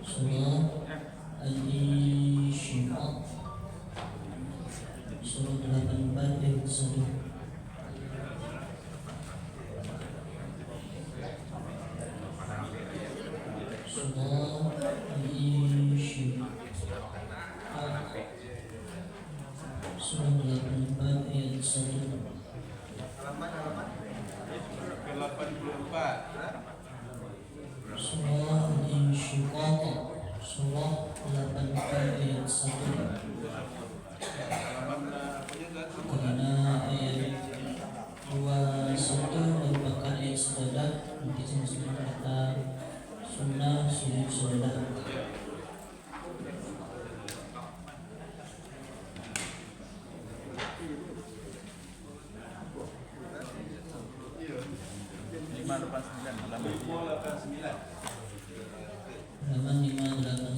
surah Al-Insyiqaq, surah 84 ayat 1. Surah Al-Insyiqaq, surah 84 ayat 1. Surah Al-Insyiqaq, surah 84 ayat 1. Karena ayat 21 merupakan ayat sajadah, nanti sama-sama kita sunnah sujud sajadah. Halaman 589.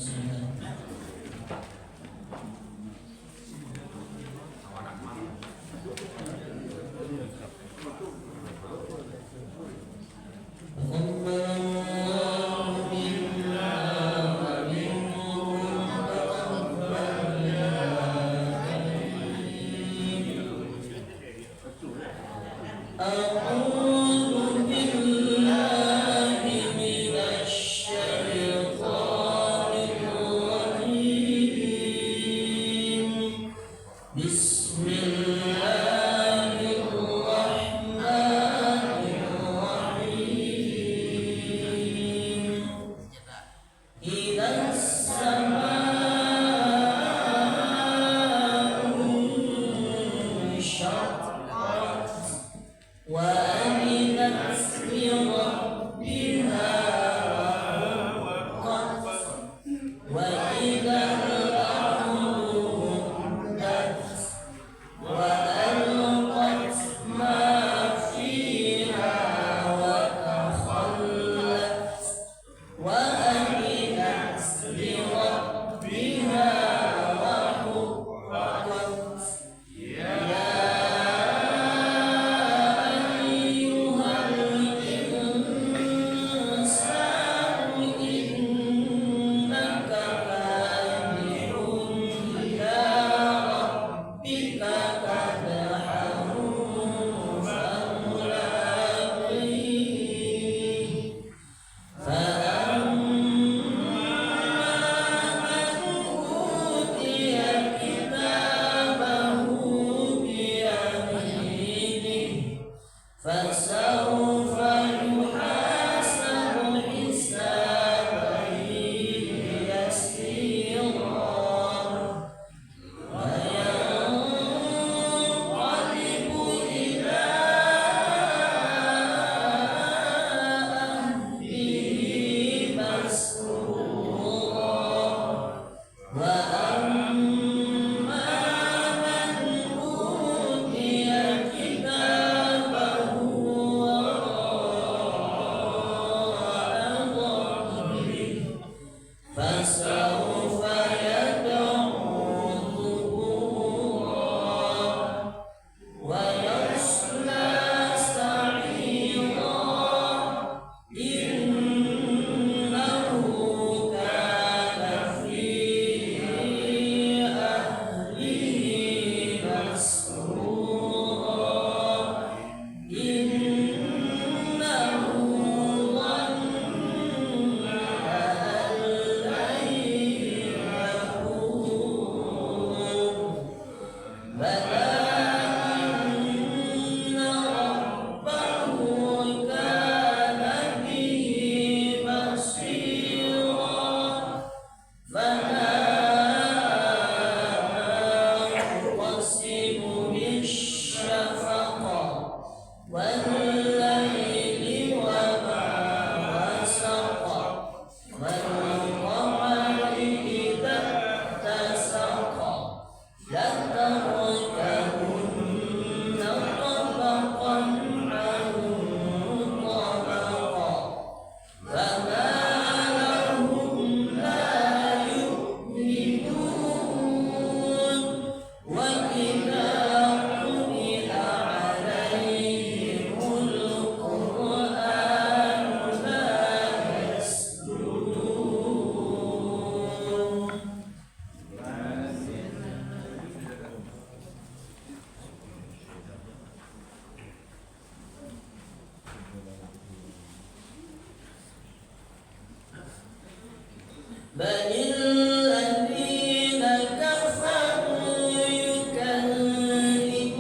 بل الذين كفروا يكذبون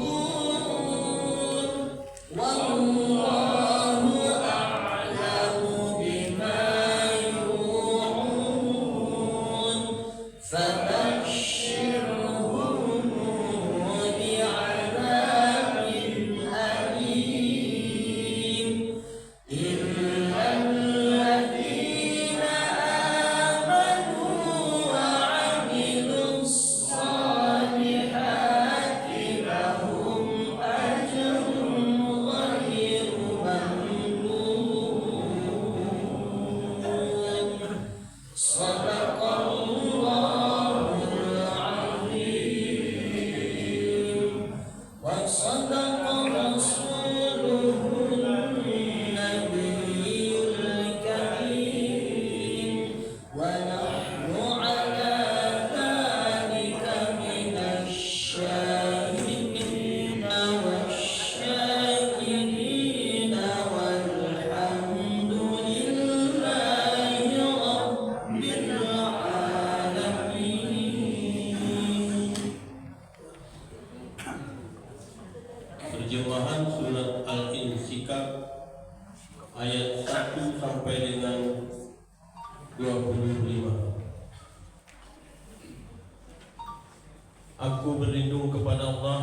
والله أعلم بما يوعون فبشرهم بعذاب أليم إلا الذين آمنوا وعملوا الصالحات لهم أجر غير ممنون صدق الله العظيم وصدق رسوله النبي الكريم ونحن على ذلك من الشاهدين والشاكرين والحمد لله رب العالمين. Terjemahan surat Al-Insyikak ayat 1 sampai dengan 25. Aku berlindung kepada Allah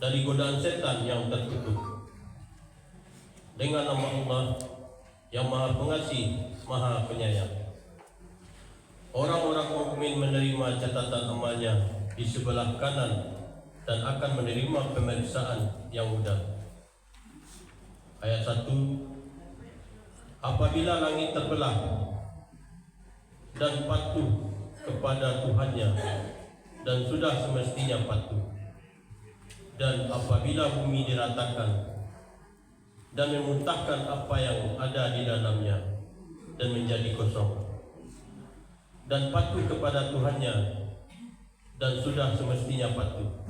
dari godaan setan yang terkutuk. Dengan nama Allah yang Maha Pengasih, Maha Penyayang. Orang-orang mukmin menerima catatan amalnya di sebelah kanan dan akan menerima pemeriksaan yang mudah. Ayat 1. Apabila langit terbelah dan patuh kepada Tuhannya dan sudah semestinya patuh, dan apabila bumi diratakan dan memuntahkan apa yang ada di dalamnya dan menjadi kosong, dan patuh kepada Tuhannya dan sudah semestinya patuh.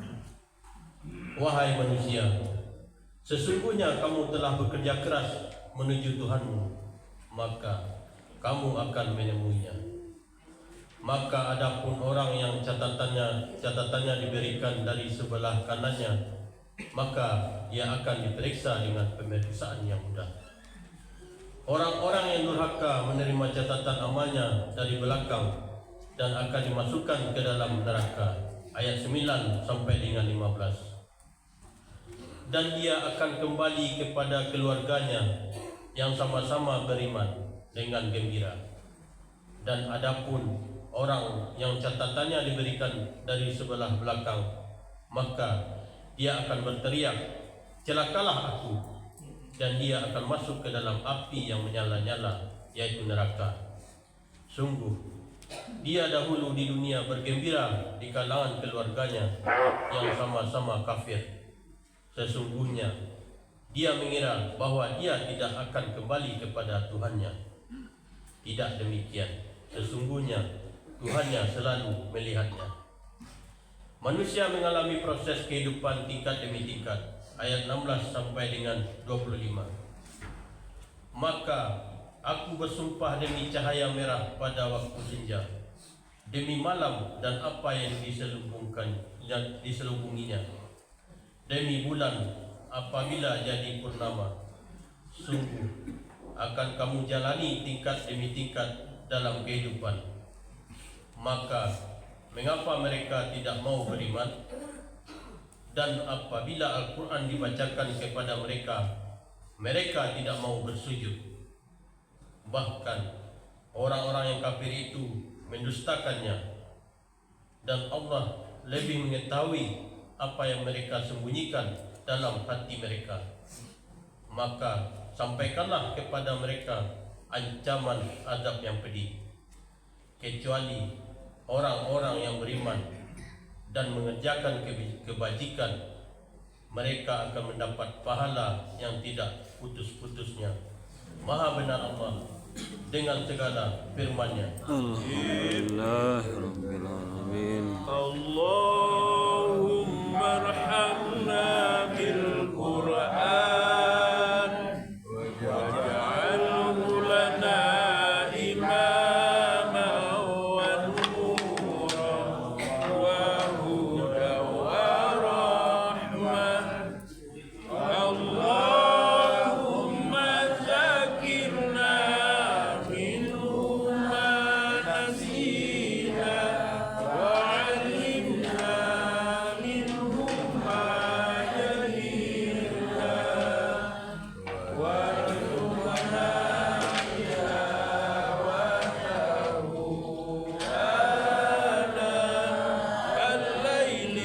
Wahai manusia, sesungguhnya kamu telah bekerja keras menuju Tuhanmu, maka kamu akan menemuinya. Maka adapun orang yang catatannya diberikan dari sebelah kanannya, maka ia akan diperiksa dengan pemeriksaan yang mudah. Orang-orang yang durhaka menerima catatan amalnya dari belakang dan akan dimasukkan ke dalam neraka. Ayat 9 sampai dengan 15. Dan dia akan kembali kepada keluarganya yang sama-sama beriman dengan gembira. Dan adapun orang yang catatannya diberikan dari sebelah belakang, maka dia akan berteriak, celakalah aku, dan dia akan masuk ke dalam api yang menyala-nyala, yaitu neraka. Sungguh, dia dahulu di dunia bergembira di kalangan keluarganya yang sama-sama kafir. Sesungguhnya dia mengira bahwa dia tidak akan kembali kepada Tuhannya. Tidak demikian. Sesungguhnya Tuhannya selalu melihatnya. Manusia mengalami proses kehidupan tingkat demi tingkat. Ayat 16 sampai dengan 25. Maka aku bersumpah demi cahaya merah pada waktu senja, demi malam dan apa yang diselubunginya, demi bulan apabila jadi purnama. Sungguh akan kamu jalani tingkat demi tingkat dalam kehidupan. Maka mengapa mereka tidak mau beriman? Dan apabila Al-Quran dibacakan kepada mereka, mereka tidak mau bersujud. Bahkan orang-orang yang kafir itu mendustakannya, dan Allah lebih mengetahui apa yang mereka sembunyikan dalam hati mereka. Maka sampaikanlah kepada mereka ancaman azab yang pedih, kecuali orang-orang yang beriman dan mengerjakan kebajikan, mereka akan mendapat pahala yang tidak putus-putusnya. Maha benar Allah dengan segala firman-Nya. Alhamdulillah Rabbil Alamin. Allahumma arhamna bil Qur'an waj'alhu lana imama الليل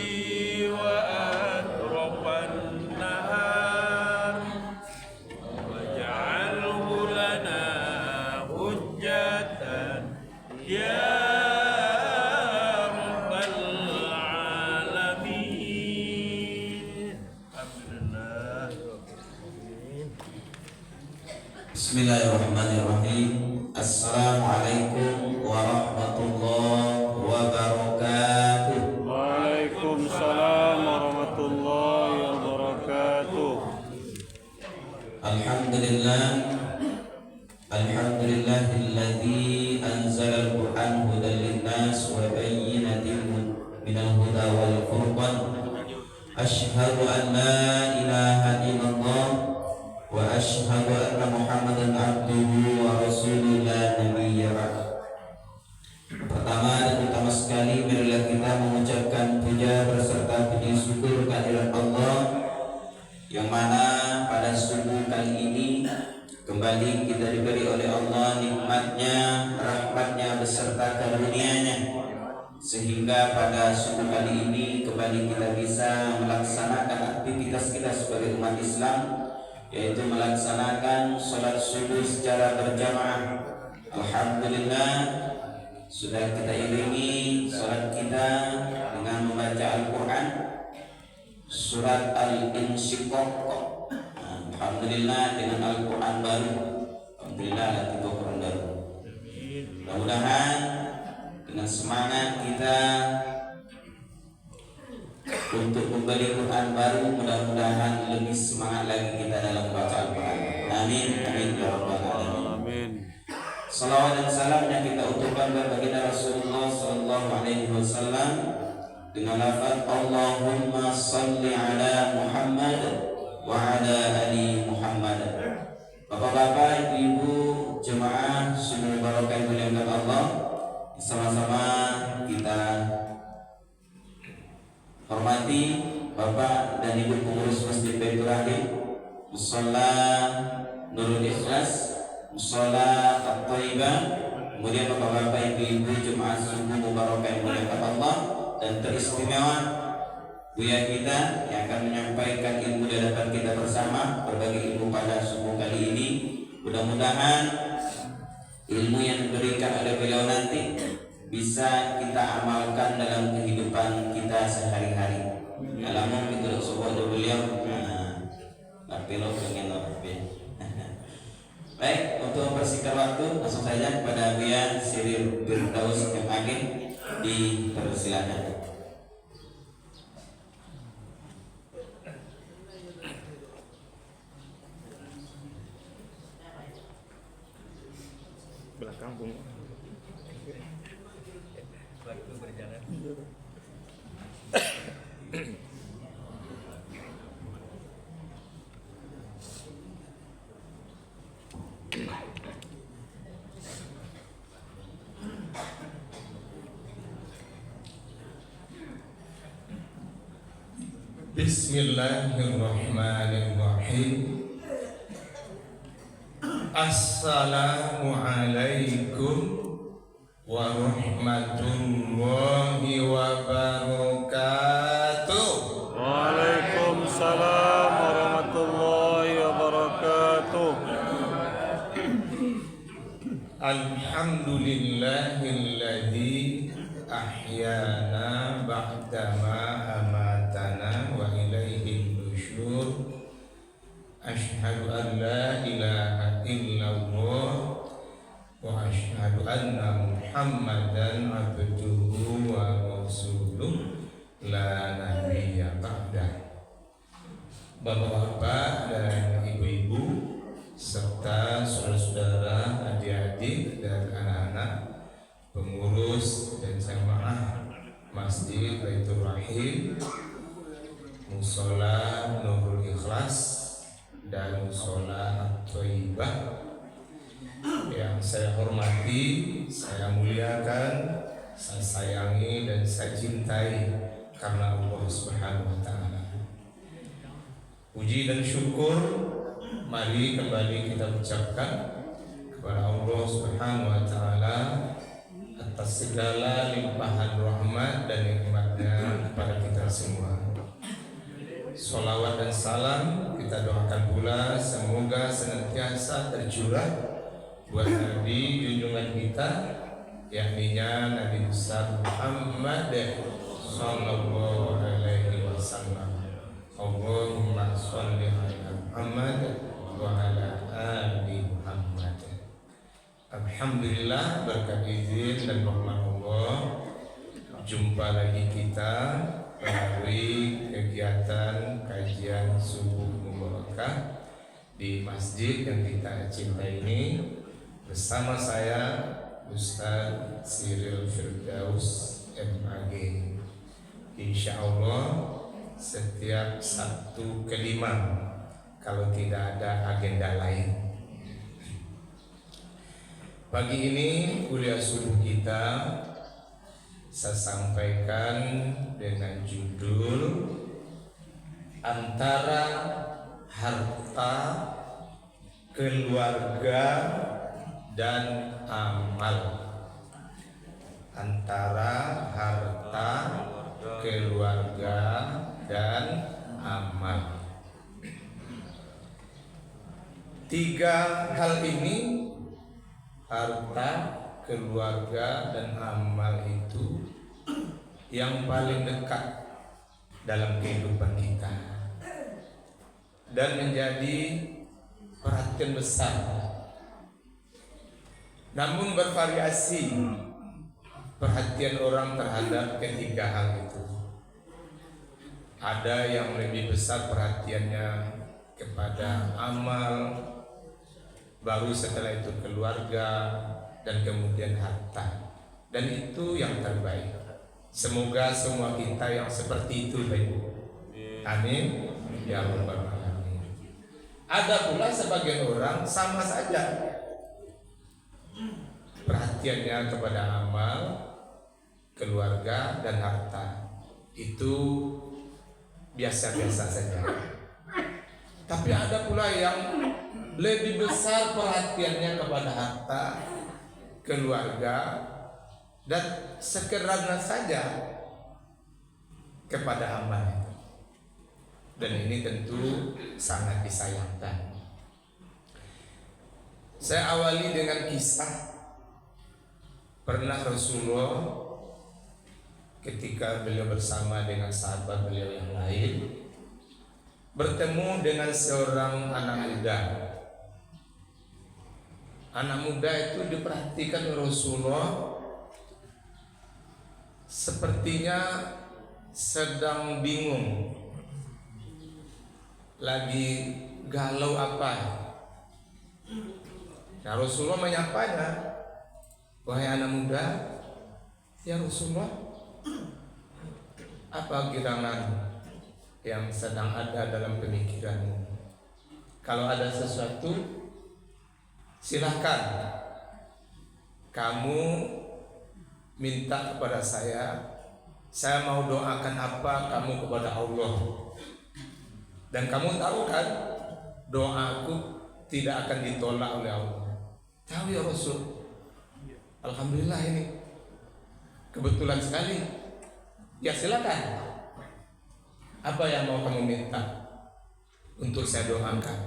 وأطراف النهار واجعله لنا حجة يا رب العالمين. Alhamdulillah. Bismillahirrahmanirrahim. Assalamualaikum warahmatullahi wabarakatuh. Waalaikumsalam warahmatullahi wabarakatuh. Alhamdulillah. Alhamdulillahilladzi anzala al-Qur'an hudan lin-nas wa bayyinatin minal huda wal furqan. Asyhadu an la ilaha illallah wa asyhadu anna Muhammadan abduhu wa rasuluhu la nabiyya ba'd. Pertama dan utama sekali, marilah kita mengucapkan puja berserta puji syukur kehadirat Allah yang mana pada subuh kali ini kembali kita diberi oleh Allah nikmatnya, rahmatnya beserta karunia-Nya, sehingga pada subuh kali ini kembali kita bisa melaksanakan aktivitas kita sebagai umat Islam, yaitu melaksanakan sholat subuh secara berjamaah. Alhamdulillah, sudah kita iringi sholat kita dengan membaca Al-Quran surat Al-Insyiqaq. Alhamdulillah dengan Al-Quran baru. Alhamdulillah ada 3 Quran baru. Mudah-mudahan dengan semangat kita untuk membeli Quran baru, mudah-mudahan lebih semangat lagi kita dalam membaca Al-Quran. Amin, amin ya rabbal alamin. Amin. Salawat dan salamnya kita utuhkan kepada baginda Rasulullah sallallahu alaihi wasallam dengan lafaz Allahumma salli ala Muhammad wa ala ali Muhammad. Bapak-bapak, ibu-ibu, jemaah sunnah barokah yang dimuliakan Allah, sama-sama kita hormati Bapak dan Ibu pengurus Masjid Baitur Rahim, Musholla Nurul Ikhlas, Musholla At-Thaibah, kemudian Bapak-bapak, Ibu-ibu, jemaah subuh mubarakah yang dimuliakan Allah, dan teristimewa Buya kita yang akan menyampaikan ilmu di hadapan kita bersama, berbagi ilmu pada subuh kali ini. Mudah-mudahan ilmu yang diberikan oleh beliau nanti bisa kita amalkan dalam kehidupan kita sehari-hari. Alamun itu sebuah beliau. Tapi lo pengen Baik, untuk mempersingkat waktu, langsung saja kepada Buya Siril Firdaus MAG dipersilakan. Belakang bung. Waktu berjalan. Bismillahirrahmanirrahim. Assalamualaikum warahmatullahi wabarakatuh. Waalaikumsalam warahmatullahi wabarakatuh. Alhamdulillahilladzi ahyana ba'dama amatana wa ilaihi nusyur. Asyhadu an la ilaha illallah wa asyhadu anna Muhammadan abduhu wa rasuluh la nabiyya ba'dah. Bapak-bapak dan ibu-ibu serta saudara-saudara, adik-adik dan anak-anak pengurus dan jamaah Masjid Baitur Rahim, Musholla Nurul Ikhlas dan Musholla At-Thaibah yang saya hormati, saya muliakan, saya sayangi dan saya cintai karena Allah Subhanahu wa taala. Puji dan syukur Mari kembali kita ucapkan kepada Allah Subhanahu wa taala atas segala limpahan rahmat dan nikmatnya kepada kita semua. Salawat dan salam kita doakan pula semoga senantiasa tercurah buat Nabi junjungan kita, yakninya Nabi besar Muhammad sallallahu alaihi wasallam. Allahumma sholli ala Muhammad wa ala ali Muhammad. Alhamdulillah, berkat izin dan rahmat Allah, jumpa lagi kita melalui kegiatan kajian subuh mubarakah di masjid yang kita cintai ini bersama saya Ustaz Cyril Firdaus MAG. Insya Allah setiap Sabtu kelima kalau tidak ada agenda lain. Pagi ini kuliah subuh kita saya sampaikan dengan judul antara harta, keluarga, dan amal. Antara harta, keluarga, dan amal. Tiga hal ini, harta, keluarga, dan amal itu yang paling dekat dalam kehidupan kita dan menjadi perhatian besar. Namun bervariasi perhatian orang terhadap ketiga hal itu. Ada yang lebih besar perhatiannya kepada amal, baru setelah itu keluarga, dan kemudian harta. Dan itu yang terbaik. Semoga semua kita yang seperti itu, Bapak. Amin ya rabbal alamin. Ada pula sebagian orang sama saja perhatiannya kepada amal, keluarga, dan harta. Itu biasa-biasa saja. Tapi ada pula yang lebih besar perhatiannya kepada harta, keluarga, dan sekedar saja kepada amal. Dan ini tentu sangat disayangkan. Saya awali dengan kisah. Pernah Rasulullah ketika beliau bersama dengan sahabat beliau yang lain bertemu dengan seorang anak muda. Anak muda itu diperhatikan Rasulullah sepertinya sedang bingung, lagi galau apa. Nah, Rasulullah menyapanya, wahai anak muda, ya Rasulullah, apa gerangan yang sedang ada dalam pemikiranmu? Kalau ada sesuatu, silahkan kamu minta kepada saya mau doakan apa kamu kepada Allah. Dan kamu tahu kan, doaku tidak akan ditolak oleh Allah. Tahu ya Rasul? Alhamdulillah, ini kebetulan sekali. Ya silakan, apa yang mau kamu minta untuk saya doakan?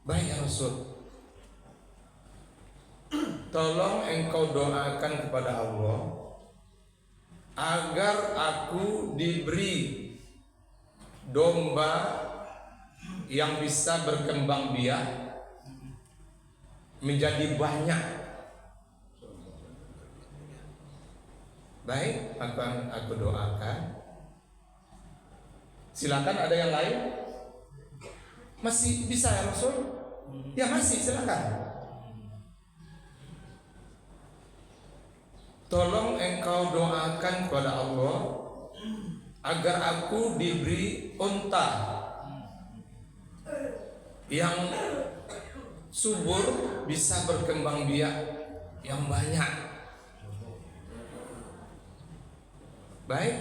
Baik ya Rasul, tolong engkau doakan kepada Allah agar aku diberi domba yang bisa berkembang biak menjadi banyak. Baik, akan aku doakan. Silakan, ada yang lain? Masih bisa ya Rasul? Ya masih, silakan. Tolong engkau doakan kepada Allah agar aku diberi unta yang subur, bisa berkembang biak yang banyak. Baik,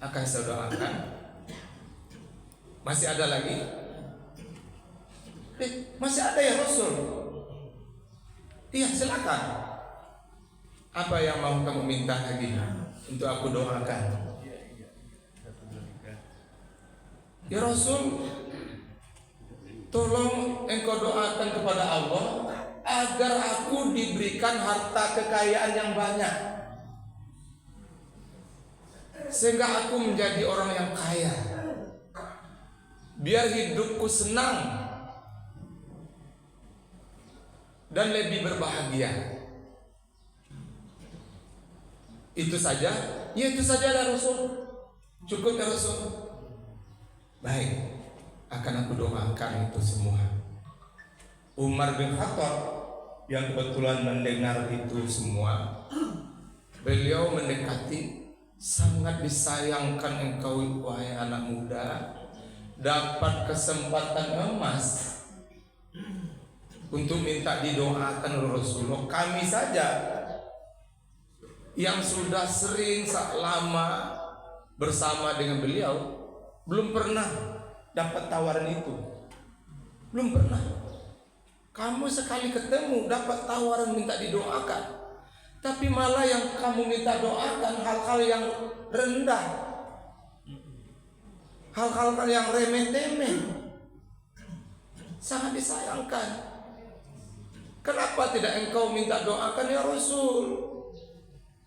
akan saya doakan. Masih ada lagi? Masih ada ya Rasul? Iya, silakan. Apa yang mau kamu minta lagi untuk aku doakan? Ya Rasul, tolong engkau doakan kepada Allah agar aku diberikan harta kekayaan yang banyak, sehingga aku menjadi orang yang kaya, biar hidupku senang dan lebih berbahagia. Itu saja? Ya itu saja ya Rasul. Cukup ya Rasul. Baik, akan aku doakan itu semua. Umar bin Khattab yang kebetulan mendengar itu semua, beliau mendekati, sangat disayangkan engkau wahai anak muda, dapat kesempatan emas untuk minta didoakan oleh Rasulullah. Kami saja yang sudah sering lama bersama dengan beliau belum pernah dapat tawaran itu. Belum pernah. Kamu sekali ketemu dapat tawaran minta didoakan, tapi malah yang kamu minta doakan hal-hal yang rendah, hal-hal yang remeh-temeh. Sangat disayangkan. Kenapa tidak engkau minta doakan ya Rasul?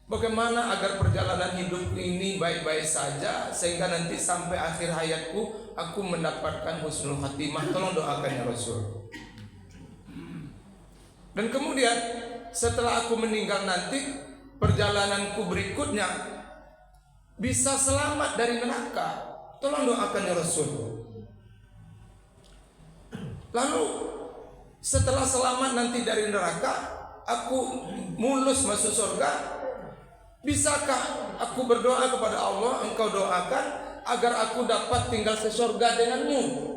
Bagaimana agar perjalanan hidupku ini baik-baik saja, sehingga nanti sampai akhir hayatku aku mendapatkan husnul khatimah. Tolong doakan ya Rasul. Dan kemudian setelah aku meninggal nanti, perjalananku berikutnya bisa selamat dari neraka. Tolong doakan ya Rasul. Lalu setelah selamat nanti dari neraka, aku mulus masuk surga. Bisakah aku berdoa kepada Allah, engkau doakan agar aku dapat tinggal sesurga denganmu?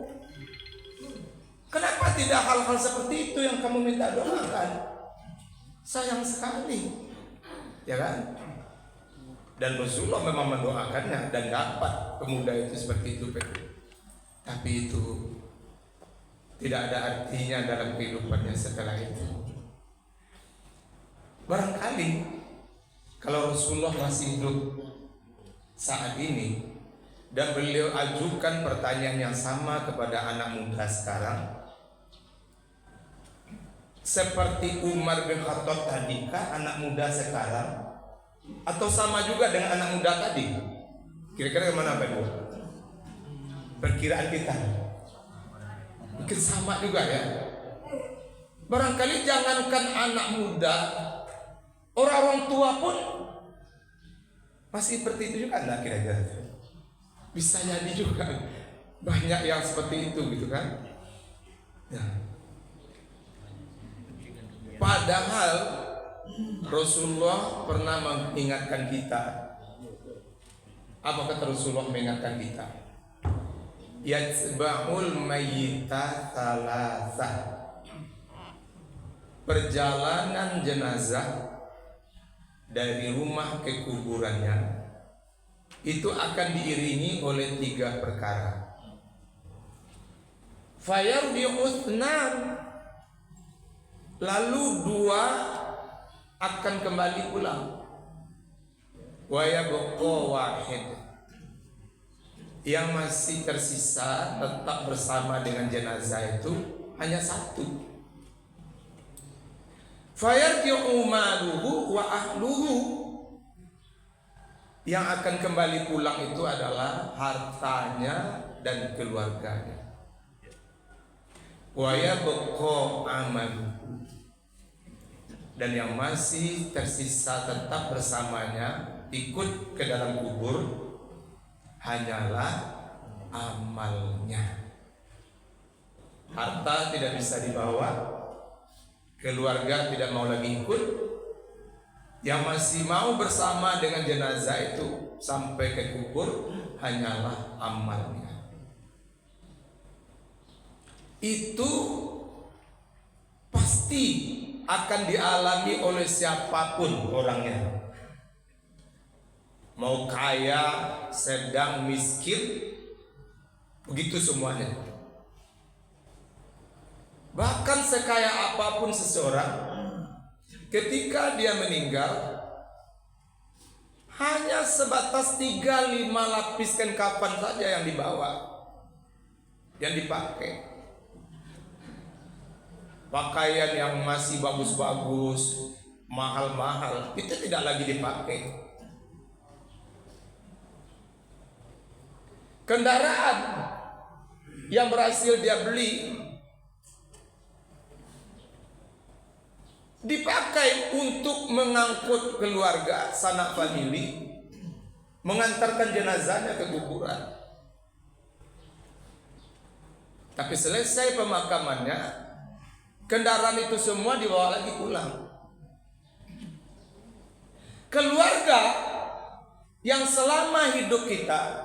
Kenapa tidak hal-hal seperti itu yang kamu minta doakan? Sayang sekali, ya kan? Dan Rasulullah memang mendoakannya dan dapat pemuda itu seperti itu. Tapi itu tidak ada artinya dalam kehidupannya setelah itu. Barangkali kalau Rasulullah masih hidup saat ini dan beliau ajukan pertanyaan yang sama kepada anak muda sekarang, seperti Umar bin Khattab tadi kah anak muda sekarang, atau sama juga dengan anak muda tadi? Kira-kira mana Pak Ibu? Perkiraan kita mungkin sama juga ya. Barangkali jangankan anak muda, orang tua pun masih seperti itu juga, nah kira-kira bisa jadi juga banyak yang seperti itu gitu kan. Nah, padahal Rasulullah pernah mengingatkan kita. Apa kata Rasulullah mengingatkan kita? Yatsba'ul mayyita thalatha. Perjalanan jenazah dari rumah ke kuburannya itu akan diiringi oleh 3 perkara. Fayarji'u itsnan, lalu 2 akan kembali pulang. Wa yabqa wahid, yang masih tersisa tetap bersama dengan jenazah itu hanya 1. Fayarji'u maluhu wa ahluhu, yang akan kembali pulang itu adalah hartanya dan keluarganya. Wa yabqa amaluhu, dan yang masih tersisa tetap bersamanya ikut ke dalam kubur hanyalah amalnya. Harta tidak bisa dibawa, keluarga tidak mau lagi ikut. Yang masih mau bersama dengan jenazah itu sampai ke kubur hanyalah amalnya. Itu pasti akan dialami oleh siapapun orangnya, mau kaya, sedang, miskin, begitu semuanya. Bahkan sekaya apapun seseorang, ketika dia meninggal, hanya sebatas 3-5 lapis kain kafan saja yang dibawa, yang dipakai. Pakaian yang masih bagus-bagus, mahal-mahal, itu tidak lagi dipakai. Kendaraan yang berhasil dia beli dipakai untuk mengangkut keluarga, sanak famili, mengantarkan jenazahnya ke kuburan. Tapi selesai pemakamannya, kendaraan itu semua dibawa lagi pulang. Keluarga yang selama hidup kita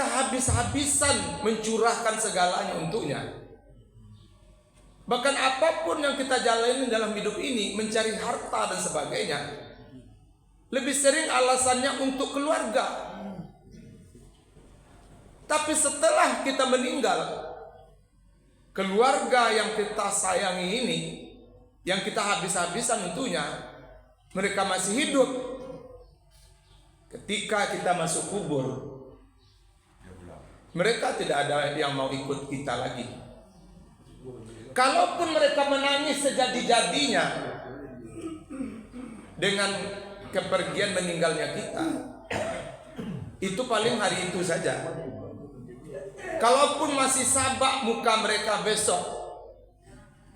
habis-habisan mencurahkan segalanya untuknya. Bahkan apapun yang kita jalani dalam hidup ini, mencari harta dan sebagainya, lebih sering alasannya untuk keluarga. Tapi setelah kita meninggal, keluarga yang kita sayangi ini, yang kita habis-habisan untuknya, mereka masih hidup. Ketika kita masuk kubur, mereka tidak ada yang mau ikut kita lagi. Kalaupun mereka menangis sejadi-jadinya dengan kepergian meninggalnya kita, itu paling hari itu saja. Kalaupun masih sabak muka mereka besok,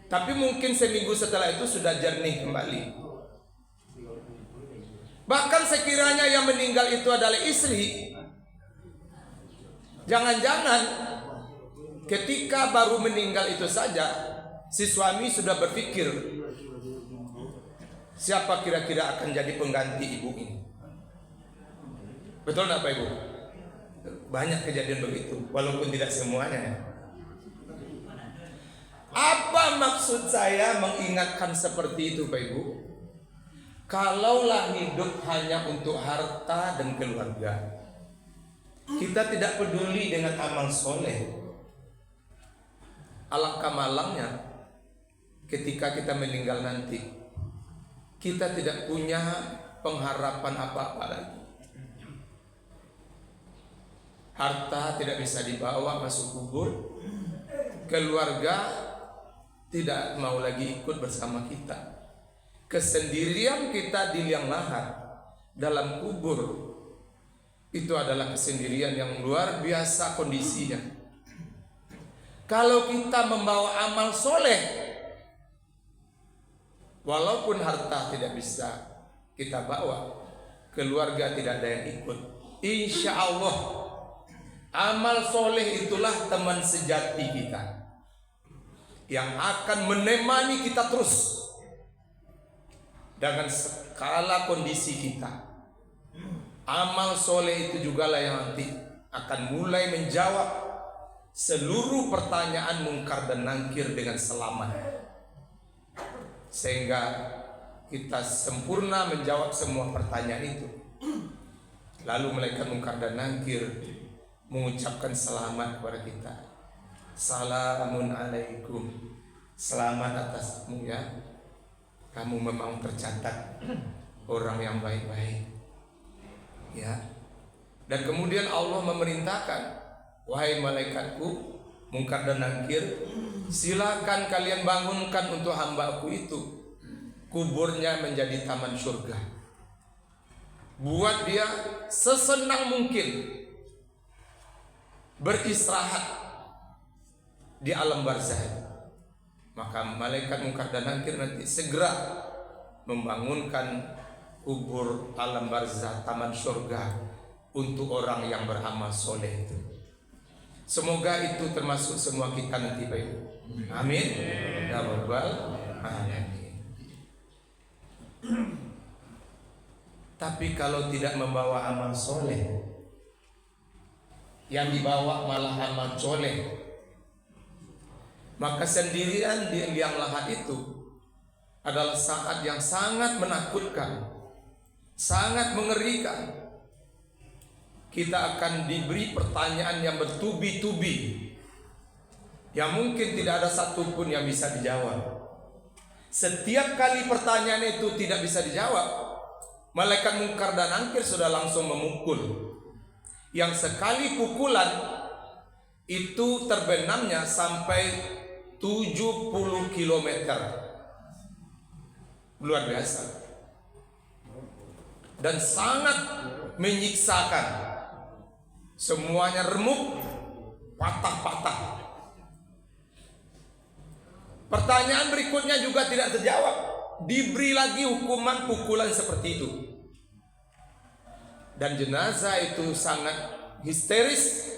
tapi mungkin seminggu setelah itu sudah jernih kembali. Bahkan sekiranya yang meninggal itu adalah istri, jangan-jangan ketika baru meninggal itu saja, si suami sudah berpikir, siapa kira-kira akan jadi pengganti ibu ini. Betul nggak Pak Ibu? Banyak kejadian begitu, walaupun tidak semuanya. Apa maksud saya mengingatkan seperti itu Pak Ibu? Kalaulah hidup hanya untuk harta dan keluarga, kita tidak peduli dengan amal soleh, alangkah malangnya ketika kita meninggal nanti, kita tidak punya pengharapan apa-apa lagi. Harta tidak bisa dibawa masuk kubur, keluarga tidak mau lagi ikut bersama kita. Kesendirian kita di liang lahat dalam kubur itu adalah kesendirian yang luar biasa kondisinya. Kalau kita membawa amal soleh, walaupun harta tidak bisa kita bawa, keluarga tidak ada yang ikut, insya Allah amal soleh itulah teman sejati kita yang akan menemani kita terus dengan skala kondisi kita. Amal soleh itu jugalah yang nanti akan mulai menjawab seluruh pertanyaan mungkar dan nangkir dengan selamat, sehingga kita sempurna menjawab semua pertanyaan itu. Lalu malaikat mungkar dan nangkir mengucapkan selamat kepada kita. Salamun alaikum, selamat atasmu ya, kamu memang tercatat orang yang baik-baik ya. Dan kemudian Allah memerintahkan, wahai malaikatku mungkar dan nakir, silakan kalian bangunkan untuk hamba-Ku itu kuburnya menjadi taman surga. Buat dia sesenang mungkin beristirahat di alam barzah. Maka malaikat mungkar dan nakir nanti segera membangunkan kubur alam barzah taman surga untuk orang yang beramal soleh itu. Semoga itu termasuk semua kita nanti Pak Ibu. Amin ya rabbal alamin. Tapi kalau tidak membawa amal soleh, yang dibawa malah amal soleh, maka sendirian di liang lahat itu adalah saat yang sangat menakutkan, sangat mengerikan. Kita akan diberi pertanyaan yang bertubi-tubi. yang mungkin tidak ada satupun yang bisa dijawab. Setiap kali pertanyaan itu tidak bisa dijawab, malaikat mungkar dan nakir sudah langsung memukul. Yang sekali pukulan itu terbenamnya sampai 70 km. Luar biasa. Dan sangat menyiksakan. Semuanya remuk, patah-patah. Pertanyaan berikutnya juga tidak terjawab. Diberi lagi hukuman pukulan seperti itu. Dan jenazah itu sangat histeris,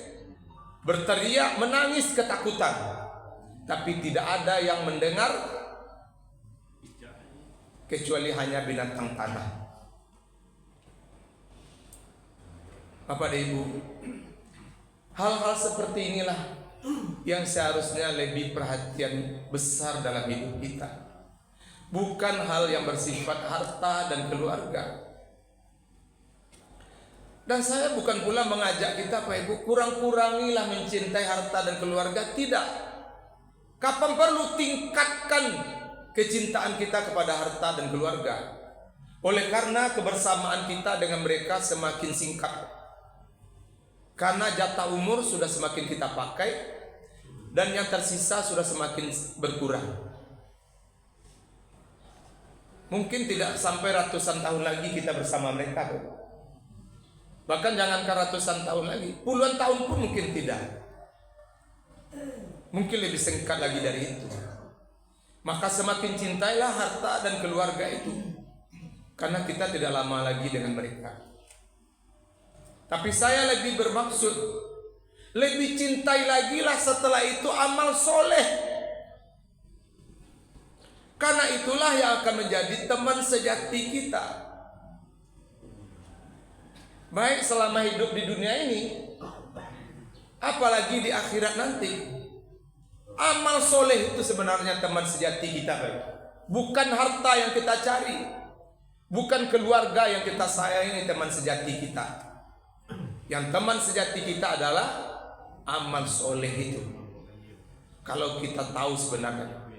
berteriak, menangis ketakutan. Tapi tidak ada yang mendengar kecuali hanya binatang tanah. Bapak dan Ibu, hal-hal seperti inilah yang seharusnya lebih perhatian besar dalam hidup kita. Bukan hal yang bersifat harta dan keluarga. Dan saya bukan pula mengajak kita, Pak Ibu, kurang-kurangilah mencintai harta dan keluarga. Tidak. Kapan perlu tingkatkan kecintaan kita kepada harta dan keluarga. Oleh karena kebersamaan kita dengan mereka semakin singkat. Karena jatah umur sudah semakin kita pakai, dan yang tersisa sudah semakin berkurang. Mungkin tidak sampai ratusan tahun lagi kita bersama mereka. Bahkan jangankan ratusan tahun lagi, puluhan tahun pun mungkin tidak. Mungkin lebih singkat lagi dari itu. Maka semakin cintailah harta dan keluarga itu, karena kita tidak lama lagi dengan mereka. Tapi saya lebih bermaksud, lebih cintai lagi lah setelah itu amal soleh. Karena itulah yang akan menjadi teman sejati kita. Baik selama hidup di dunia ini, apalagi di akhirat nanti. Amal soleh itu sebenarnya teman sejati kita, baik. Bukan harta yang kita cari, bukan keluarga yang kita sayangi teman sejati kita. Yang teman sejati kita adalah amal soleh itu. Kalau kita tahu sebenarnya,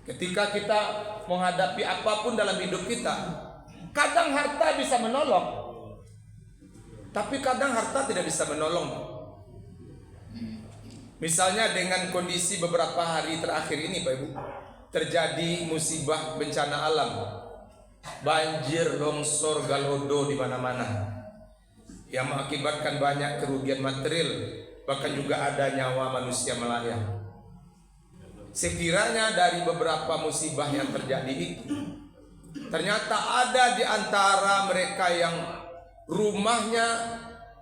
ketika kita menghadapi apapun dalam hidup kita, kadang harta bisa menolong, tapi kadang harta tidak bisa menolong. Misalnya dengan kondisi beberapa hari terakhir ini, Pak Ibu, terjadi musibah bencana alam, banjir, longsor, galodo di mana-mana, yang mengakibatkan banyak kerugian material, bahkan juga ada nyawa manusia melayang. Sekiranya dari beberapa musibah yang terjadi itu, ternyata ada di antara mereka yang rumahnya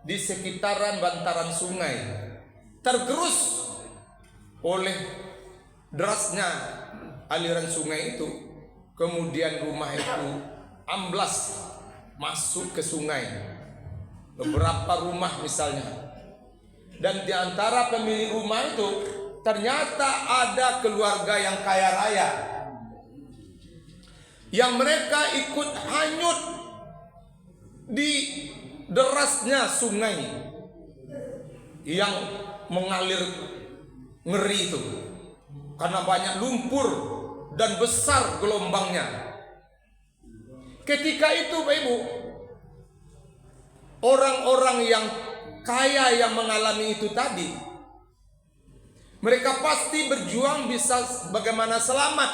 di sekitaran bantaran sungai tergerus oleh derasnya aliran sungai itu, kemudian rumah itu amblas masuk ke sungai, beberapa rumah misalnya. Dan di antara pemilik rumah itu ternyata ada keluarga yang kaya raya, yang mereka ikut hanyut di derasnya sungai yang mengalir ngeri itu, karena banyak lumpur dan besar gelombangnya. Ketika itu, Bapak Ibu, orang-orang yang kaya yang mengalami itu tadi, mereka pasti berjuang bisa bagaimana selamat,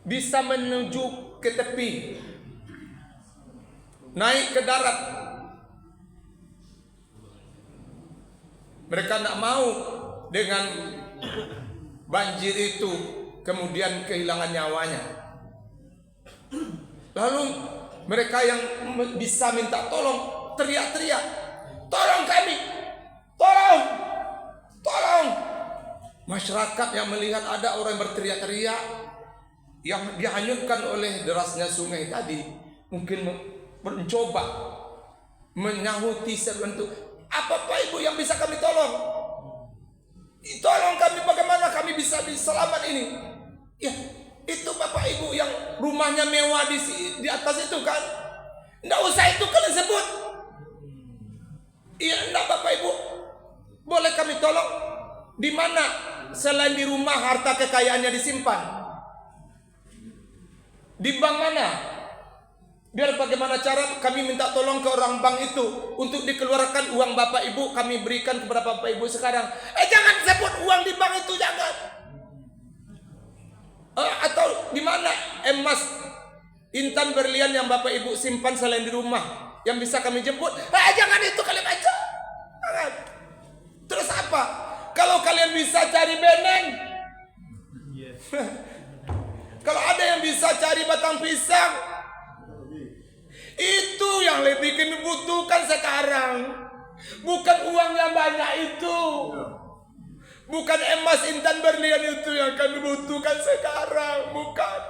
bisa menuju ke tepi, naik ke darat. Mereka tidak mau dengan banjir itu kemudian kehilangan nyawanya. Lalu mereka yang bisa minta tolong teriak-teriak, "Tolong kami, tolong, tolong!" Masyarakat yang melihat ada orang yang berteriak-teriak yang dihanyutkan oleh derasnya sungai tadi, mungkin mencoba menyahuti sebentuk, "Apa Pak Ibu yang bisa kami tolong? Tolong kami, bagaimana kami bisa selamat ini?" Ya, itu Bapak Ibu yang rumahnya mewah di atas itu kan. Nggak usah itu kalian sebut. Iya, enggak Bapak Ibu. Boleh kami tolong? Di mana selain di rumah harta kekayaannya disimpan? Di bank mana? Biar bagaimana cara kami minta tolong ke orang bank itu untuk dikeluarkan uang bapak ibu, kami berikan kepada bapak ibu sekarang. Jangan sebut uang di bank itu, jangan. Atau di mana emas, intan, berlian yang bapak ibu simpan selain di rumah yang bisa kami jemput? Jangan itu kalian aja. Jangan. Terus apa? Kalau kalian bisa cari beneng, kalau ada yang bisa cari batang pisang, itu yang lebih kami butuhkan sekarang. Bukan uang yang banyak itu, bukan emas, intan, berlian itu yang kami butuhkan sekarang. Bukan.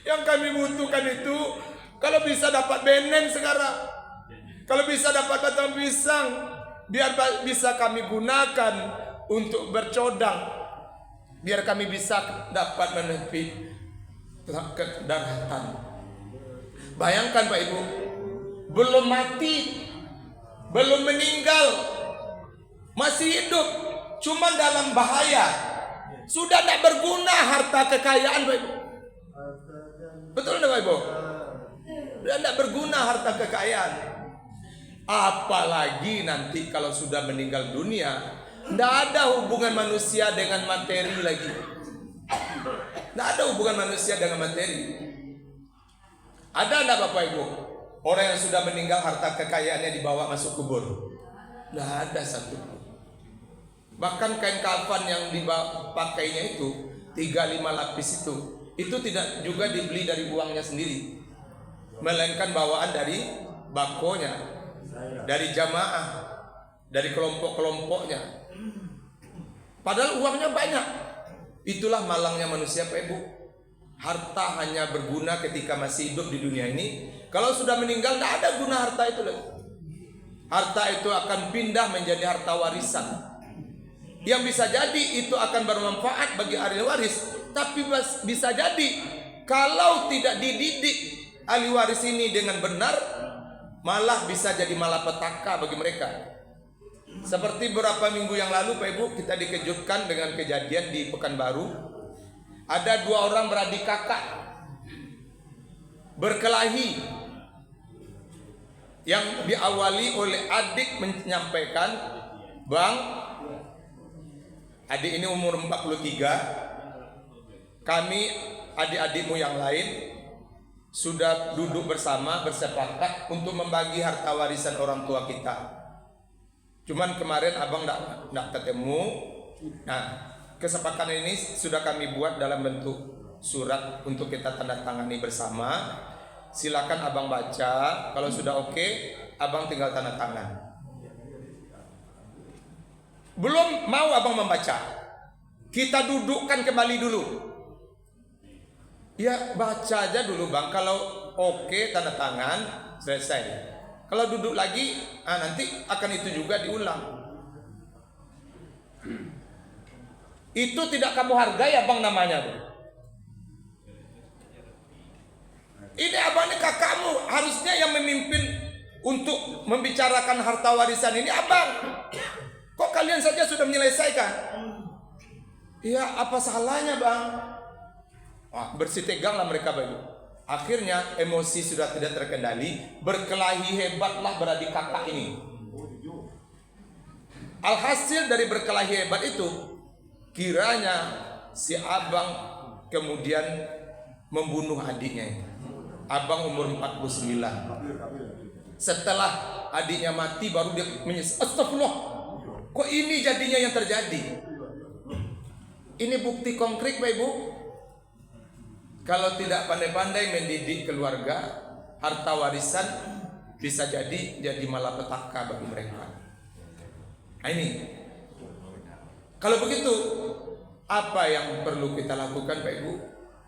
Yang kami butuhkan itu, kalau bisa dapat beneng sekarang, kalau bisa dapat batang pisang, biar bisa kami gunakan untuk bercodang, biar kami bisa dapat menepi kedaratan. Bayangkan Pak Ibu, belum mati, belum meninggal, masih hidup, cuma dalam bahaya, sudah tidak berguna harta kekayaan Pak Ibu. Betul tidak Pak Ibu? Sudah tidak berguna harta kekayaan. Apalagi nanti kalau sudah meninggal dunia, tidak ada hubungan manusia dengan materi lagi. Tidak ada hubungan manusia dengan materi. Ada enggak Bapak Ibu orang yang sudah meninggal harta kekayaannya dibawa masuk kubur? Tidak ada satu. Bahkan kain kafan yang dipakainya itu 3-5 lapis itu tidak juga dibeli dari uangnya sendiri, melainkan bawaan dari bakonya, dari jamaah, dari kelompok-kelompoknya. Padahal uangnya banyak. Itulah malangnya manusia Pak Ibu. Harta hanya berguna ketika masih hidup di dunia ini. Kalau sudah meninggal tidak ada guna harta itu lagi. Harta itu akan pindah menjadi harta warisan, yang bisa jadi itu akan bermanfaat bagi ahli waris. Tapi bisa jadi kalau tidak dididik ahli waris ini dengan benar, malah bisa jadi malapetaka bagi mereka. Seperti beberapa minggu yang lalu Pak Ibu, kita dikejutkan dengan kejadian di Pekanbaru. Ada 2 orang beradik kakak berkelahi, yang diawali oleh adik menyampaikan, "Bang, adik ini umur 43, kami adik-adikmu yang lain sudah duduk bersama bersepakat untuk membagi harta warisan orang tua kita. Cuman kemarin abang tidak ketemu. Nah, kesepakatan ini sudah kami buat dalam bentuk surat untuk kita tanda tangani bersama. Silakan abang baca. Kalau sudah oke, abang tinggal tanda tangan." Belum mau abang membaca, kita dudukkan kembali dulu. Ya baca aja dulu bang. Kalau oke tanda tangan, selesai. Kalau duduk lagi, nanti akan itu juga diulang. Itu tidak kamu hargai abang namanya. Ini abang ini kakakmu, harusnya yang memimpin untuk membicarakan harta warisan ini abang. Kok kalian saja sudah menyelesaikan? Ya apa salahnya bang? Bersitegang lah mereka bagi. Akhirnya emosi sudah tidak terkendali, berkelahi hebatlah beradik kakak ini. Alhasil dari berkelahi hebat itu, kiranya si abang kemudian membunuh adiknya ini. Abang umur 49. Setelah adiknya mati baru dia menyesal. Astagfirullah, kok ini jadinya yang terjadi? Ini bukti konkret Pak Ibu. Kalau tidak pandai-pandai mendidik keluarga, harta warisan bisa jadi malapetaka bagi mereka. Nah ini, kalau begitu, apa yang perlu kita lakukan Pak Ibu?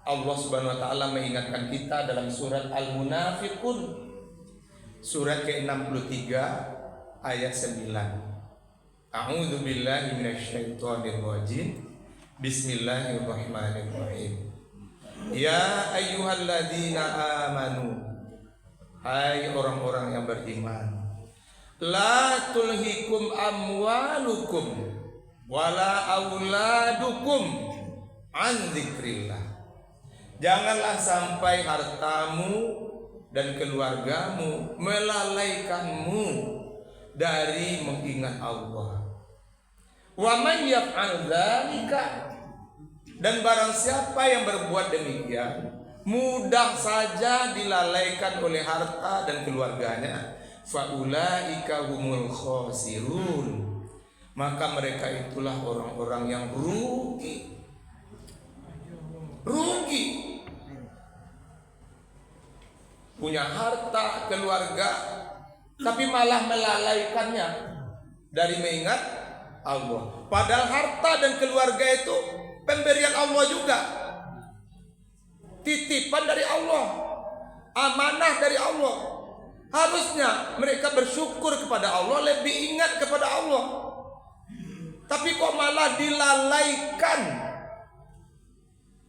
Allah Subhanahu wa taala mengingatkan kita dalam surat Al-Munafiqun, surat ke-63 ayat 9. A'udzu billahi minasyaitonir rajim. Bismillahirrahmanirrahim. Ya ayyuhalladzina amanu, hai orang-orang yang beriman, La tulhikum amwalukum wala auladukum an dzikrillah. Janganlah sampai hartamu dan keluargamu melalaikanmu dari mengingat Allah. Wa may yaf'al dzalika, dan barang siapa yang berbuat demikian, mudah saja dilalaikan oleh harta dan keluarganya, faulaika humul khasirun, maka mereka itulah orang-orang yang rugi. Punya harta, keluarga, tapi malah melalaikannya dari mengingat Allah. Padahal harta dan keluarga itu pemberian Allah juga, titipan dari Allah, amanah dari Allah. Harusnya mereka bersyukur kepada Allah, lebih ingat kepada Allah. Tapi kok malah dilalaikan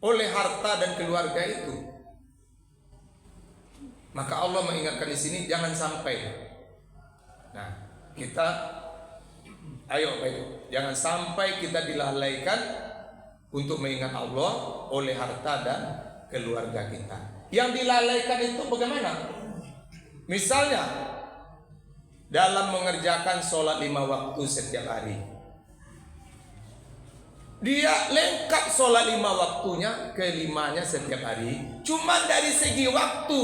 oleh harta dan keluarga itu. Maka Allah mengingatkan di sini, jangan sampai. Nah, kita ayo baik, jangan sampai kita dilalaikan untuk mengingat Allah oleh harta dan keluarga kita. Yang dilalaikan itu bagaimana? Misalnya dalam mengerjakan sholat 5 waktu setiap hari, dia lengkap sholat 5 waktunya, kelimanya setiap hari. Cuma dari segi waktu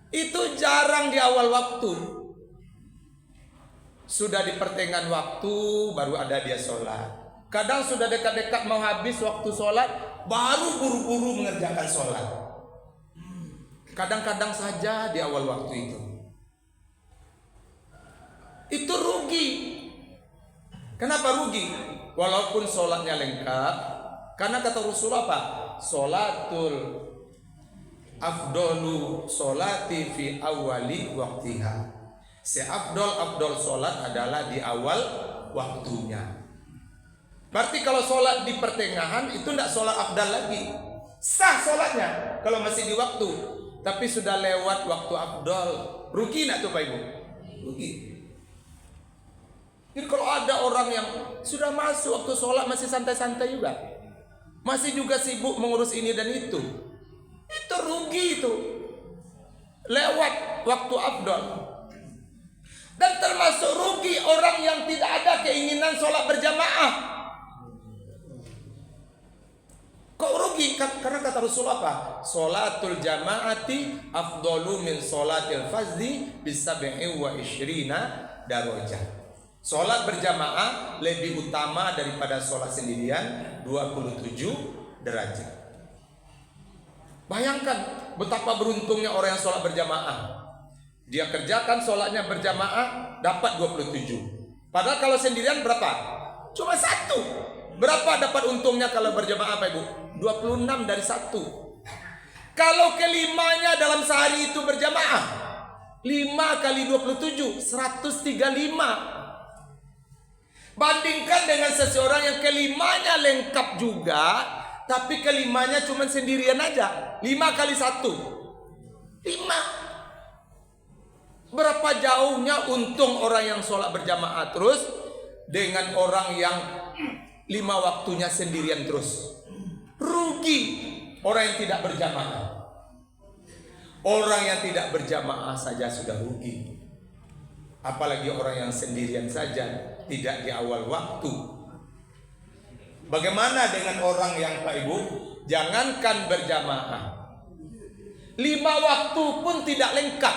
itu jarang di awal waktu, sudah di pertengahan waktu baru ada dia sholat. Kadang sudah dekat-dekat mau habis waktu sholat, baru buru-buru mengerjakan sholat. Kadang-kadang saja di awal waktu itu rugi. Kenapa rugi? Walaupun sholatnya lengkap, karena kata Rasulullah apa? Sholatul afdolu sholati fi awali waktiha. Seafdol sholat adalah di awal waktunya. Berarti kalau sholat di pertengahan itu tidak sholat afdal lagi. Sah sholatnya kalau masih di waktu, tapi sudah lewat waktu afdal. Rugi tidak tuh Pak Ibu? Rugi. Jadi kalau ada orang yang sudah masuk waktu sholat masih santai-santai juga, masih juga sibuk mengurus ini dan itu rugi itu. Lewat waktu afdal. Dan termasuk rugi orang yang tidak ada keinginan sholat berjamaah. Kok rugi? Karena kata Rasulullah apa? Sholatul jamaati afdalu min sholatil fazdi bisab'i wa ishrina darajah. Sholat berjamaah lebih utama daripada sholat sendirian 27 derajat. Bayangkan betapa beruntungnya orang yang sholat berjamaah. Dia kerjakan sholatnya berjamaah dapat 27. Padahal kalau sendirian berapa? Cuma 1. Berapa dapat untungnya kalau berjamaah Pak Ibu? 26 dari 1. Kalau kelimanya dalam sehari itu berjamaah, 5 kali 27 135. Bandingkan dengan seseorang yang kelimanya lengkap juga, tapi kelimanya cuma sendirian aja. 5 kali 1 5. Berapa jauhnya untung orang yang sholat berjamaah terus dengan orang yang 5 waktunya sendirian terus. Rugi orang yang tidak berjamaah. Orang yang tidak berjamaah saja sudah rugi, apalagi orang yang sendirian saja tidak di awal waktu. Bagaimana dengan orang yang Pak Ibu, jangankan berjamaah, 5 waktu pun tidak lengkap.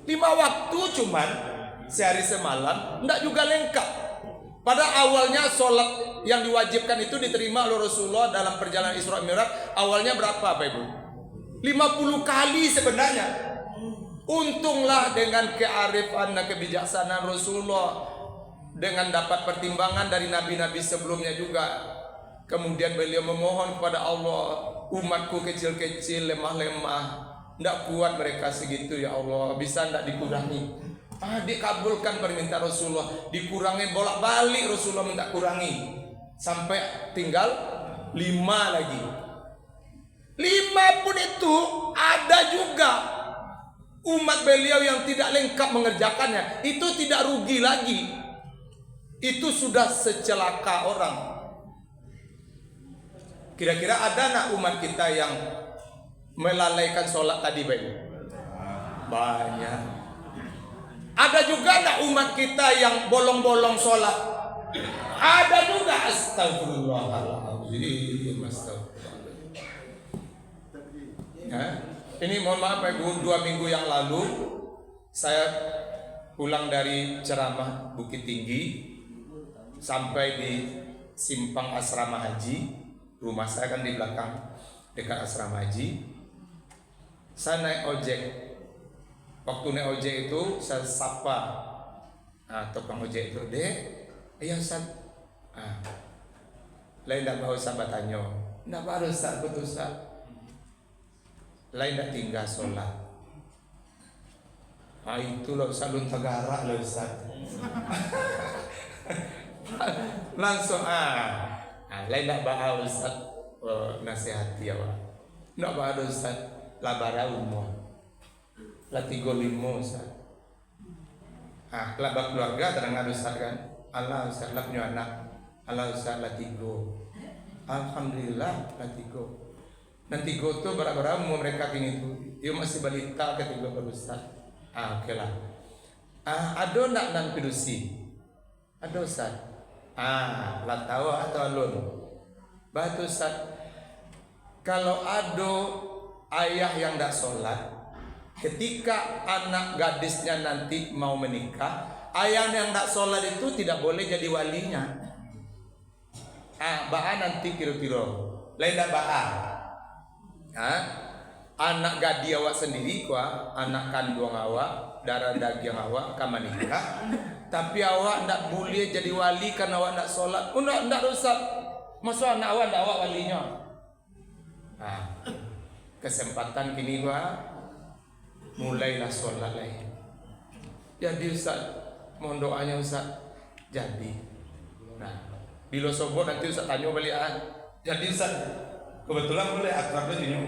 5 waktu cuman sehari semalam, tidak juga lengkap. Pada awalnya sholat yang diwajibkan itu diterima oleh Rasulullah dalam perjalanan Isra Mi'raj. Awalnya berapa Pak Ibu? 50 kali sebenarnya. Untunglah dengan kearifan dan kebijaksanaan Rasulullah, dengan dapat pertimbangan dari nabi-nabi sebelumnya juga. Kemudian beliau memohon kepada Allah, umatku kecil-kecil, lemah-lemah, tidak kuat mereka segitu ya Allah, bisa tidak dikurangi? Dikabulkan permintaan Rasulullah, dikurangi bolak-balik, Rasulullah minta kurangi sampai tinggal 5 lagi. 5 pun itu ada juga umat beliau yang tidak lengkap mengerjakannya. Itu tidak rugi lagi. Itu sudah secelaka orang. Kira-kira ada nak umat kita yang melalaikan sholat tadi baik? Banyak. Ada juga nak umat kita yang bolong-bolong sholat? Ada juga. Astagfirullahaladzim. Ya. Ini mohon maaf Pak Ibu, 2 minggu yang lalu saya pulang dari ceramah Bukit Tinggi sampai di simpang asrama haji. Rumah saya kan di belakang dekat asrama haji. Saya naik ojek. Waktu naik ojek itu saya sapa tukang ojek itu, "Dek, iya Ustaz." Lain tak bawa sahabat tanya, "Ndak baru Ustaz, betul Ustaz." Lain tak tinggal sholat. Itu loh Ustaz, Lun Tagara loh Ustaz. Langsung lain tak bawa Ustaz, nasihati ya Pak. Ndak bawa Ustaz, labara umum. Latigo limo Ustaz. Labak keluarga terang Ustaz kan. Allah Ustaz lah punya anak. Allah Ustaz latigo. Alhamdulillah latigo. Nanti go tuh berapa umur mereka gini tuh. Dia masih balita ketika berustad. Oke lah. Ada nak nan pidusi. Ada Ustaz. Lah tahu atau alun. Batu Ustaz. Kalau ada ayah yang tak sholat, ketika anak gadisnya nanti mau menikah, ayah yang tak sholat itu tidak boleh jadi walinya. Bahan nanti kira-kira. Lain tak bahan. Anak gadi awak sendiri anak kandung awak, darah daging awak kan menikah, tapi awak ndak boleh jadi wali karena awak ndak sholat. Ndak rusak. Masa anak awak ndak awak walinya. Kesempatan kini mulailah sholat lagi. Jadi Ustaz, mohon doanya Ustaz. Jadi. Bila sobot nanti Ustaz tanya balik. Jadi Ustaz, kebetulan boleh akrabnya gini.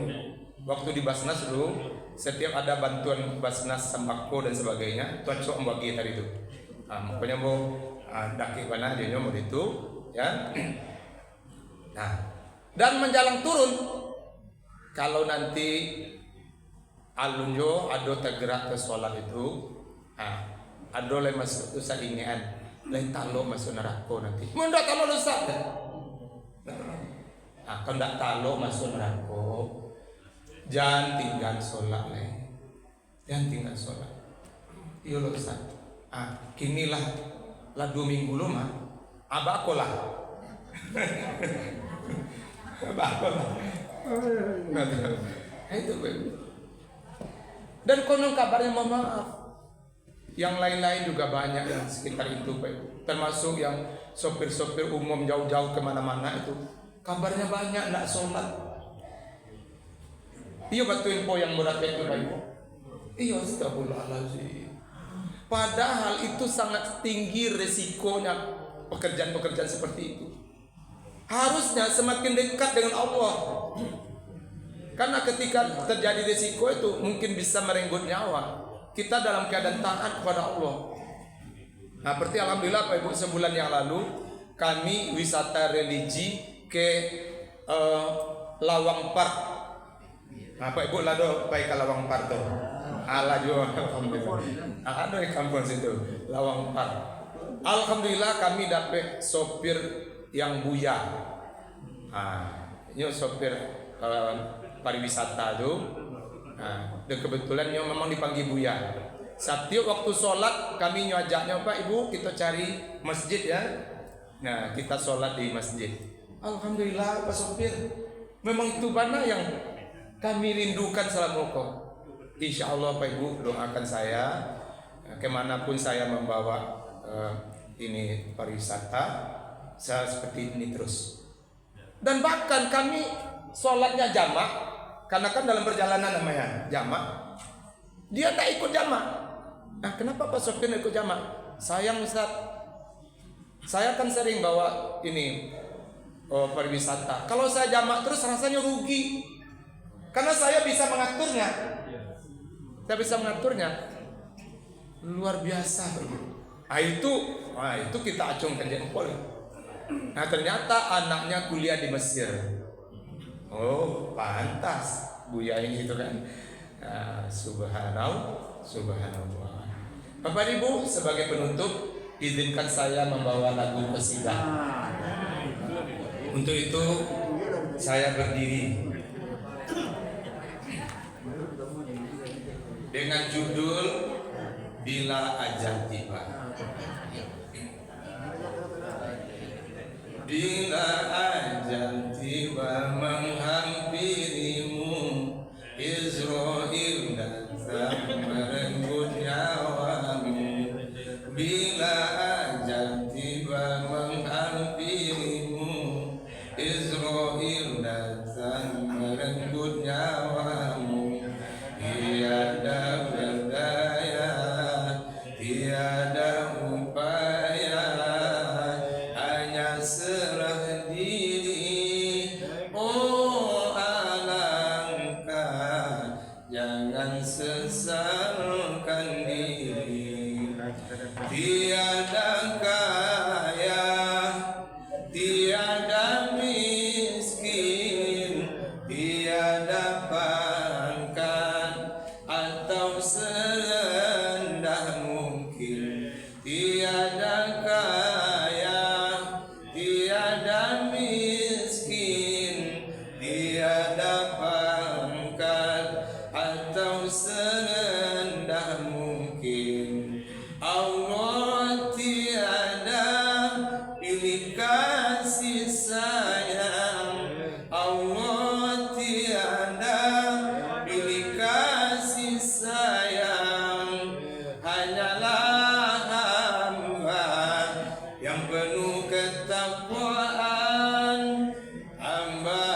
Waktu di Basnas dulu, setiap ada bantuan Basnas sembako dan sebagainya, tuan cok membagi tadi itu. Makanya mau daki mana dia mau itu, ya. Dan menjalang turun. Kalau nanti alunjo ada tergerak ke sholat itu, ada lain masuk tu saingan, lain talok masuk neraka nanti. Mendak talok dosa. Kalau tak talok masuk neraka, jangan tinggal sholat lain. Jangan tinggal sholat. Iya loh Ustaz. Kinilah lah 2 minggu lo mah. Abakolah. Abakolah. Itu dan konon kabarnya mohon maaf. Yang lain-lain juga banyak yang sekitar itu Pak. Termasuk yang sopir-sopir umum jauh-jauh kemana-mana itu. Kabarnya banyak nak sholat. Iya batu info yang berat itu Pak. Iya astagfirullahaladzim. Padahal itu sangat tinggi resikonya pekerjaan-pekerjaan seperti itu. Harusnya semakin dekat dengan Allah. Karena ketika terjadi resiko itu mungkin bisa merenggut nyawa. Kita dalam keadaan taat kepada Allah. Berarti alhamdulillah Pak Ibu, sebulan yang lalu kami wisata religi ke Lawang Park. Pak Ibu lado baik ke Lawang Park tuh. Alhamdulillah. Ada di kampung situ Lawang Park. Alhamdulillah kami dapat sopir yang buya. Ini sopir pariwisata tuh. Dan kebetulan memang dipanggil buya. Setiap waktu sholat kami nyajaknya Pak Ibu kita cari masjid ya. Nah kita sholat di masjid. Alhamdulillah Pak Sopir. Memang itu mana yang kami rindukan selama kau. Insya Allah Pak Ibu doakan saya kemanapun saya membawa ini pariwisata, saya seperti ini terus. Dan bahkan kami sholatnya jamak, karena kan dalam perjalanan namanya jamak. Dia tak ikut jamak. Kenapa Pak Sopir ikut jamak? Sayang Ustaz, saya kan sering bawa ini pariwisata. Kalau saya jamak terus rasanya rugi. Karena saya bisa mengaturnya. Saya bisa mengaturnya. Luar biasa. Itu kita acungkan jempol. Nah, ternyata anaknya kuliah di Mesir. Oh, pantas Buya ini itu kan. Subhanallah. Bapak Ibu, sebagai penutup, izinkan saya membawa lagu qasidah. Untuk itu saya berdiri dengan judul Bila Ajal Tiba. Bila ajal tiba menghampirimu, Israel datang merenggut nyawamu. Bila ajal tiba menghampirimu, Israel datang merenggut nyawamu. Tiada berdaya, tiada upaya, hanya serah diri. Oh alangkah jangan sesalkan diri. Tiada kaya, tiada miskin, tiada pangkat atau serendah mungkin. Tiada kaya, tiada miskin, tiada pangkat atau serendah mungkin. Allah tiada pilih kasih sayang. Allah tiada pilih kasih sayang. Hanyalah hamba yang penuh ketakwaan, hamba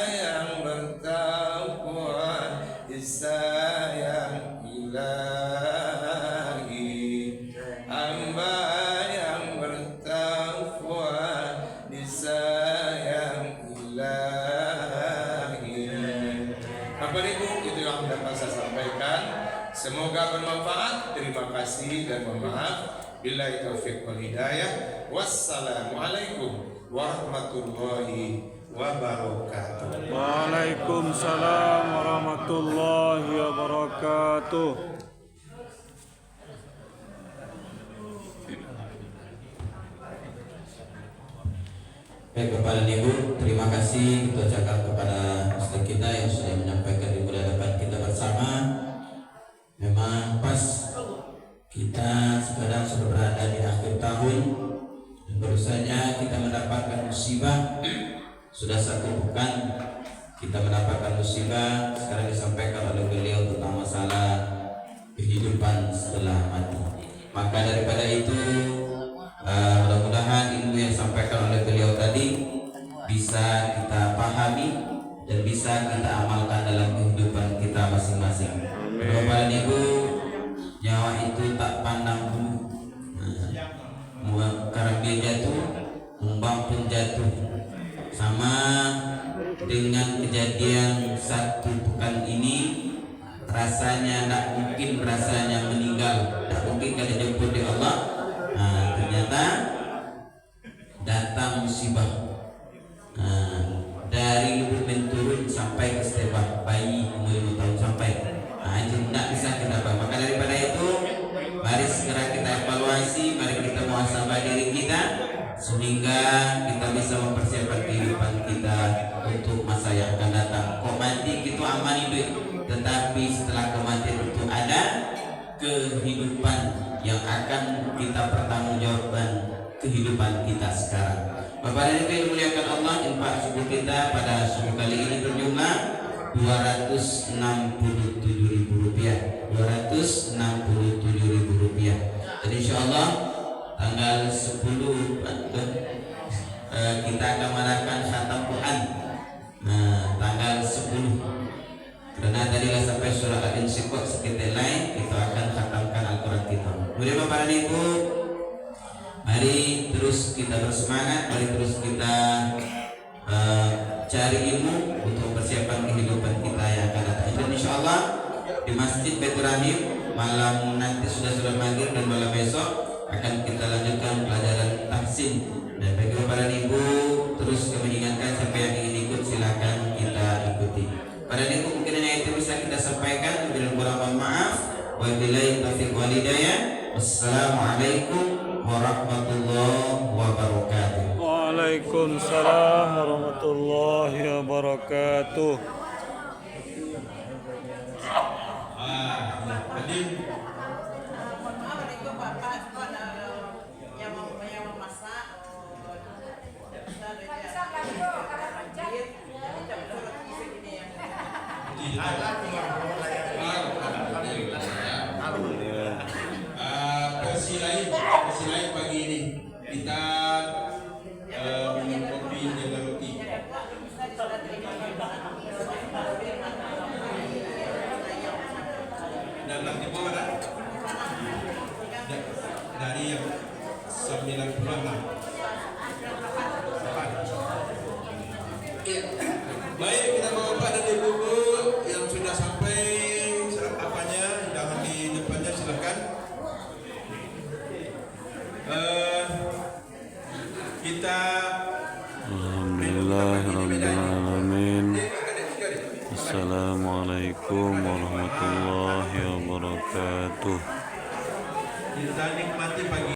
yang bertakwa disayang ilahi, hamba yang bertakwa disayang ilahi. Bapak Ibu, itu yang dapat saya sampaikan. Semoga bermanfaat. Terima kasih dan mohon maaf. Billahi taufiq wal hidayah. Wassalamualaikum warahmatullahi wabarakatuh. Waalaikumsalam warahmatullahi wabarakatuh. Baik Bapak dan Ibu, terima kasih kita ucapkan kepada ustaz kita yang sudah menyampaikan di hadapan kita bersama. Memang pas kita sekarang sudah berada di akhir tahun dan baru saja kita mendapatkan musibah. Sudah satu pekan kita mendapatkan musibah. Sekarang disampaikan oleh beliau tentang masalah kehidupan setelah mati. Maka daripada itu mudah-mudahan ilmu yang disampaikan oleh beliau tadi bisa kita pahami dan bisa kita amalkan dalam kehidupan kita masing-masing. Bapak dan Ibu, nyawa itu tak pandang bulu. Karena dia jatuh, tumbang pun jatuh. Sama dengan kejadian satu pekan ini, rasanya tak mungkin rasanya meninggal, tak mungkin kalau dijemput di Allah. Ternyata datang musibah. Dari lubuk menturun sampai ke setebak bayi umur 5 tahun sampai. Itu tidak bisa kita bahas. Maka daripada itu, mari segera kita evaluasi, mari kita muhasabah diri kita sehingga kita bisa mempersiapkan kehidupan kita untuk masa yang akan datang. Kok mati itu aman hidup, tetapi setelah kematian itu ada kehidupan yang akan kita pertanggungjawabkan kehidupan kita sekarang. Bapak dan Ibu yang dimuliakan Allah, infak subuh kita pada subuh kali ini berjumlah Rp267.000. Rp267.000. Dan insya Allah tanggal 10 kita akan mengadakan khatam Quran. Tanggal 10. Karena tadilah sampai surah Al-Insyiqaq sekitar lain, kita akan khatamkan Al-Quran kita. Kemudian Bapak dan Ibu, mari terus kita bersemangat, mari terus kita cari ilmu untuk persiapan kehidupan kita yang akan datang. Dan insyaallah di Masjid Baitur Rahim malam nanti sudah maghrib dan malam besok akan kita lanjutkan pelajaran tahsin. Dan bagi para ibu terus kami ingatkan siapa yang ingin ikut silakan kita ikuti. Para ibu mungkin hanya itu bisa kita sampaikan. Bila kurang mohon maaf. Wabillahi taufiq wal hidayah. Wassalamualaikum warahmatullahi wabarakatuh. Waalaikumsalam warahmatullahi wabarakatuh. Persilain pagi ini kita minum kopi dengan roti. Dan nanti mana? Dari yang 96. Baik, kita bapak dan ibu-ibu yang sudah sampai apanya hidangan di depannya silakan. Kita Alhamdulillahirrabbilalamin. Assalamualaikum warahmatullahi wabarakatuh. nikmati pagi